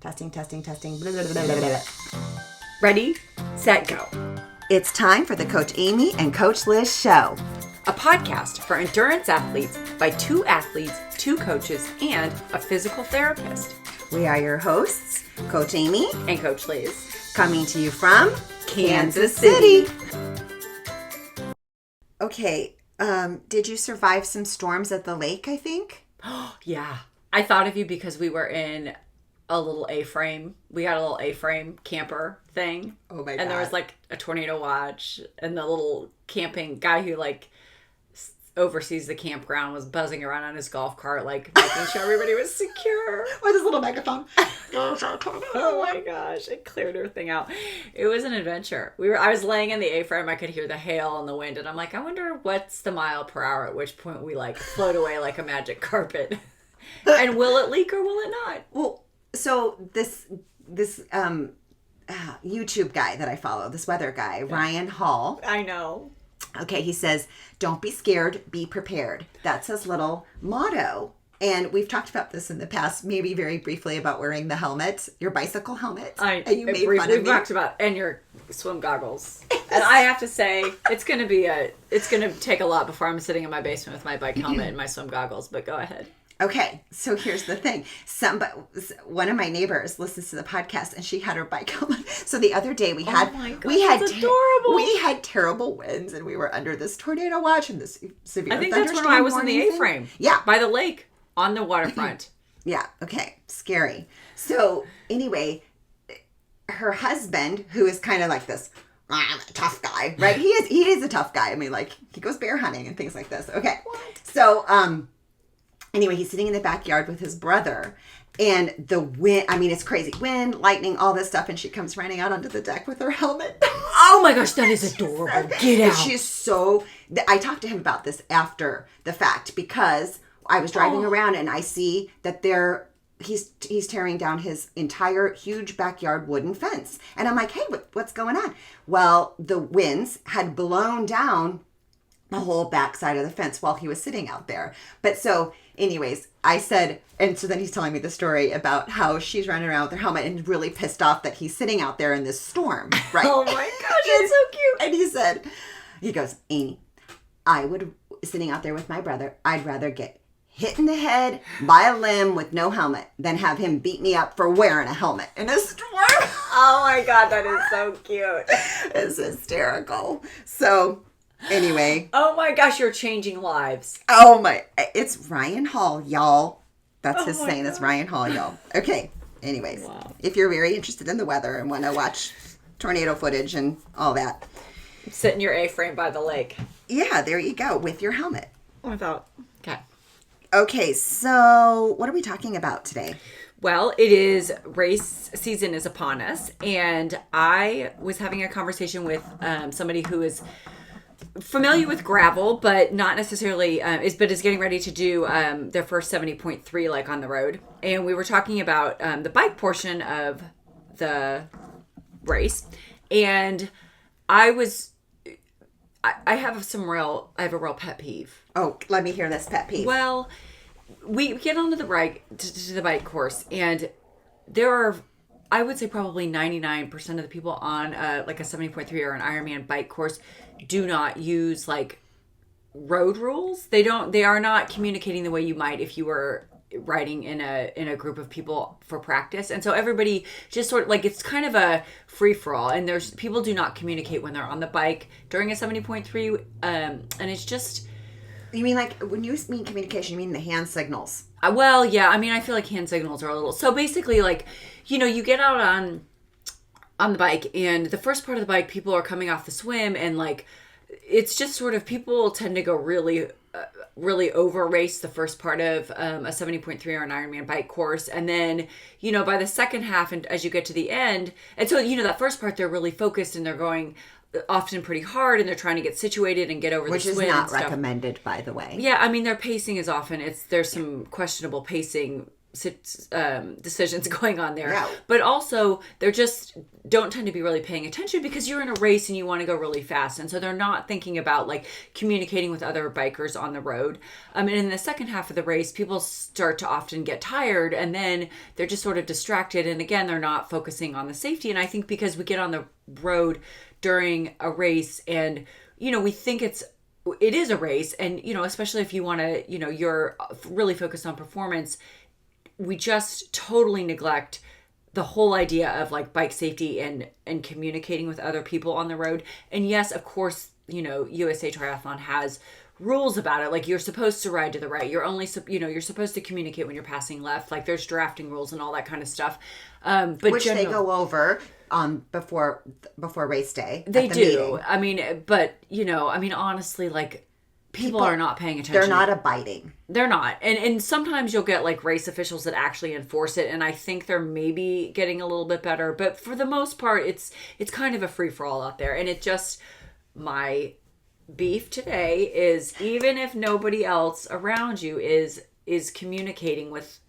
Testing, testing, testing. Blah, blah, blah, blah, blah. Ready, set, go. It's time for the Coach Amy and Coach Liz show. A podcast for endurance athletes by two athletes, two coaches, and a physical therapist. We are your hosts, Coach Amy And Coach Liz. coming to you from Kansas City. Okay, did you survive some storms at the lake, I think? Yeah. I thought of you because we were in a little A-frame. We had a little A-frame camper thing. Oh my God. And there was like a tornado watch, and the little camping guy who like oversees the campground was buzzing around on his golf cart, like making sure everybody was secure. With his little megaphone. Oh my gosh, it cleared everything out. It was an adventure. I was laying in the A-frame, I could hear the hail and the wind, and I'm like, I wonder what's the mile per hour, at which point we like float away like a magic carpet. And will it leak or will it not? Well, so this YouTube guy that I follow, this weather guy, Ryan Hall. I know. Okay, he says, don't be scared, be prepared. That's his little motto. And we've talked about this in the past, maybe very briefly, about wearing the helmet, your bicycle helmet. And you made fun of me. We've talked about, and your swim goggles. And I have to say, it's going to take a lot before I'm sitting in my basement with my bike helmet and my swim goggles, but go ahead. Okay, so here's the thing. One of my neighbors listens to the podcast, and she had her bike helmet. So the other day we had adorable. We had terrible winds, and we were under this tornado watch and this severe. I think that's when I was in the A-frame. Yeah, by the lake on the waterfront. Yeah. Okay. Scary. So anyway, her husband, who is kind of like this, I'm a tough guy, right? He is a tough guy. I mean, like he goes bear hunting and things like this. Okay. What? So anyway, he's sitting in the backyard with his brother, and the wind, I mean, it's crazy. Wind, lightning, all this stuff, and she comes running out onto the deck with her helmet. Oh my gosh, that is adorable. Get out. She's so, I talked to him about this after the fact, because I was driving around and I see that he's tearing down his entire huge backyard wooden fence. And I'm like, hey, what's going on? Well, the winds had blown down the whole backside of the fence while he was sitting out there. But so anyways, I said, and so then he's telling me the story about how she's running around with her helmet and really pissed off that he's sitting out there in this storm, right? Oh my gosh, it's so cute. And he goes, Amy, sitting out there with my brother, I'd rather get hit in the head by a limb with no helmet than have him beat me up for wearing a helmet in a storm. Oh my God, that is so cute. It's hysterical. So anyway. Oh my gosh, you're changing lives. Oh my, it's Ryan Hall, y'all. That's his saying. That's Ryan Hall, y'all. Okay. Anyways, If you're very interested in the weather and want to watch tornado footage and all that. Sit in your A-frame by the lake. Yeah, there you go, with your helmet. Okay. Okay, so what are we talking about today? Well, it is race season is upon us, and I was having a conversation with somebody who is familiar with gravel, but not necessarily is getting ready to do their first 70.3 like on the road. And we were talking about the bike portion of the race, and I have a real pet peeve. Oh, let me hear this pet peeve. Well, we get onto the bike course, and there are, I would say, probably 99% of the people on like a 70.3 or an Ironman bike course do not use like road rules. They are not communicating the way you might if you were riding in a group of people for practice. And so everybody just sort of like, it's kind of a free for all, and people do not communicate when they're on the bike during a 70.3 and it's just. You mean like, when you mean communication, you mean the hand signals? Well, yeah. I mean, I feel like hand signals are a little. So basically, like, you get out on the bike, and the first part of the bike, people are coming off the swim, and like, it's just sort of, people tend to go really, really over race the first part of a 70.3 or an Ironman bike course, and then by the second half, and as you get to the end, and so that first part, they're really focused and they're going often pretty hard, and they're trying to get situated and get over the swim. Which is not recommended, by the way. Yeah, I mean, their pacing is often, there's some questionable pacing decisions going on there. Yeah. But also, they're just don't tend to be really paying attention because you're in a race and you want to go really fast. And so they're not thinking about like communicating with other bikers on the road. And in the second half of the race, people start to often get tired and then they're just sort of distracted. And again, they're not focusing on the safety. And I think because we get on the road during a race and, we think it is a race. And, especially if you want to, you're really focused on performance, we just totally neglect the whole idea of like bike safety and communicating with other people on the road. And yes, of course, USA Triathlon has rules about it. Like you're supposed to ride to the right. You're only, you're supposed to communicate when you're passing left. Like there's drafting rules and all that kind of stuff. But which they go over before race day. They do. Meeting. I mean, but honestly, like people are not paying attention. They're not abiding. They're not. And sometimes you'll get like race officials that actually enforce it. And I think they're maybe getting a little bit better. But for the most part, it's kind of a free for all out there. And it just, my beef today is even if nobody else around you is communicating with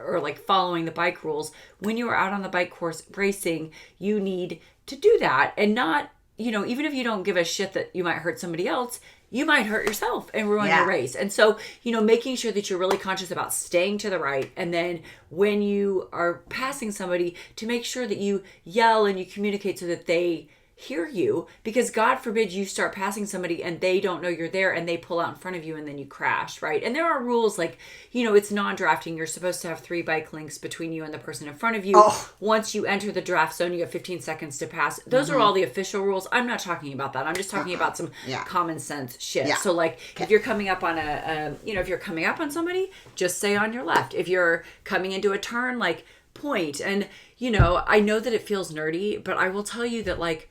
or like following the bike rules, when you are out on the bike course racing, you need to do that. And not, even if you don't give a shit that you might hurt somebody else, you might hurt yourself and ruin your race. And so, making sure that you're really conscious about staying to the right. And then when you are passing somebody, to make sure that you yell and you communicate so that they hear you, because God forbid you start passing somebody and they don't know you're there and they pull out in front of you and then you crash, right? And there are rules like, it's non-drafting. You're supposed to have 3 bike links between you and the person in front of you. Oh. Once you enter the draft zone, you have 15 seconds to pass. Those are all the official rules. I'm not talking about that. I'm just talking about some common sense shit. Yeah. So like if you're coming up on if you're coming up on somebody, just say on your left. If you're coming into a turn, like point. And, I know that it feels nerdy, but I will tell you that like,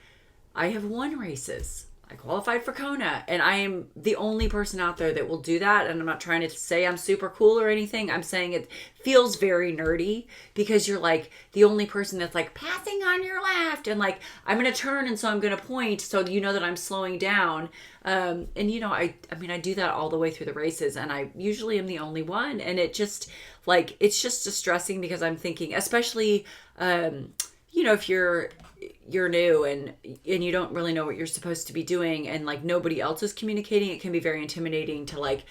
I have won races. I qualified for Kona, and I am the only person out there that will do that. And I'm not trying to say I'm super cool or anything. I'm saying it feels very nerdy because you're like the only person that's like passing on your left and like I'm going to turn and so I'm going to point so that I'm slowing down. And I do that all the way through the races, and I usually am the only one. And it just like it's just distressing because I'm thinking, especially if you're new and you don't really know what you're supposed to be doing and like nobody else is communicating, it can be very intimidating to like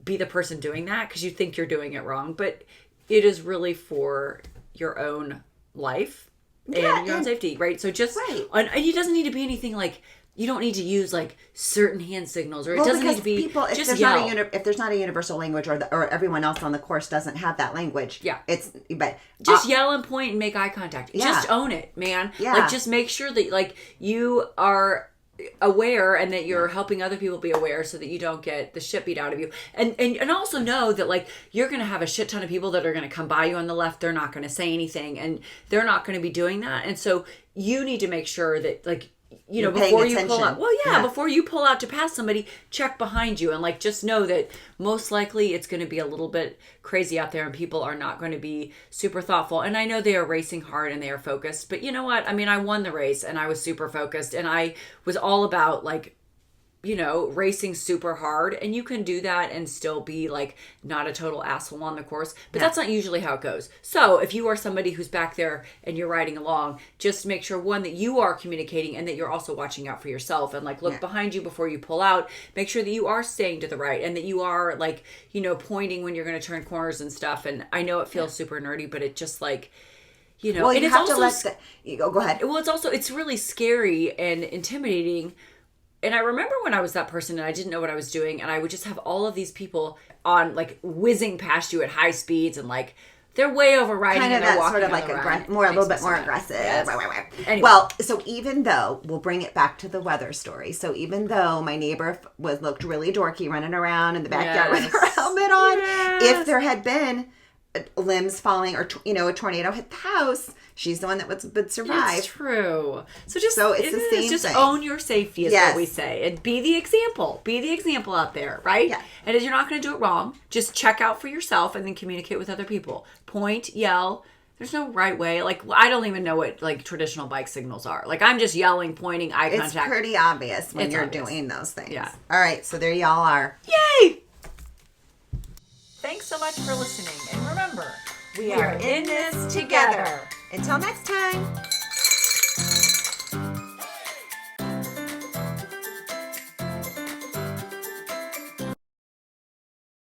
be the person doing that because you think you're doing it wrong, but it is really for your own life and your own safety, right? So just and it doesn't need to be anything like you don't need to use like certain hand signals, or it doesn't need to be people, just there's yell. if there's not a universal language, or everyone else on the course doesn't have that language. Yeah, but just yell and point and make eye contact. Yeah. Just own it, man. Yeah, like just make sure that like you are aware and that you're helping other people be aware so that you don't get the shit beat out of you. And also know that like you're going to have a shit ton of people that are going to come by you on the left. They're not going to say anything and they're not going to be doing that. And so you need to make sure that like, before you pull out, before you pull out to pass somebody, check behind you and like just know that most likely it's going to be a little bit crazy out there and people are not going to be super thoughtful. And I know they are racing hard and they are focused, but you know what? I mean, I won the race and I was super focused and I was all about like, racing super hard, and you can do that and still be like not a total asshole on the course, but that's not usually how it goes. So if you are somebody who's back there and you're riding along, just make sure one, that you are communicating and that you're also watching out for yourself and like look behind you before you pull out, make sure that you are staying to the right and that you are like, pointing when you're going to turn corners and stuff. And I know it feels super nerdy, but it just like, well, you have to let go ahead. Well, it's really scary and intimidating. And I remember when I was that person and I didn't know what I was doing, and I would just have all of these people on like whizzing past you at high speeds and like they're way overriding. Kind of and that sort of like a little bit more aggressive. Yes. Anyway. Well, so even though we'll bring it back to the weather story. So even though my neighbor looked really dorky running around in the backyard with her helmet on, if there had been limbs falling or a tornado hit the house, she's the one that would survive. It's true. So it's the same just thing. Own your safety is what we say, and be the example. Be the example out there, right? Yeah. And if you're not going to do it wrong, just check out for yourself and then communicate with other people. Point, yell. There's no right way. Like, I don't even know what like traditional bike signals are. Like, I'm just yelling, pointing, eye contact. It's pretty obvious when you're doing those things. Yeah. All right, so there y'all are. Yay! Thanks so much for listening. And remember, We are in this together. Until next time.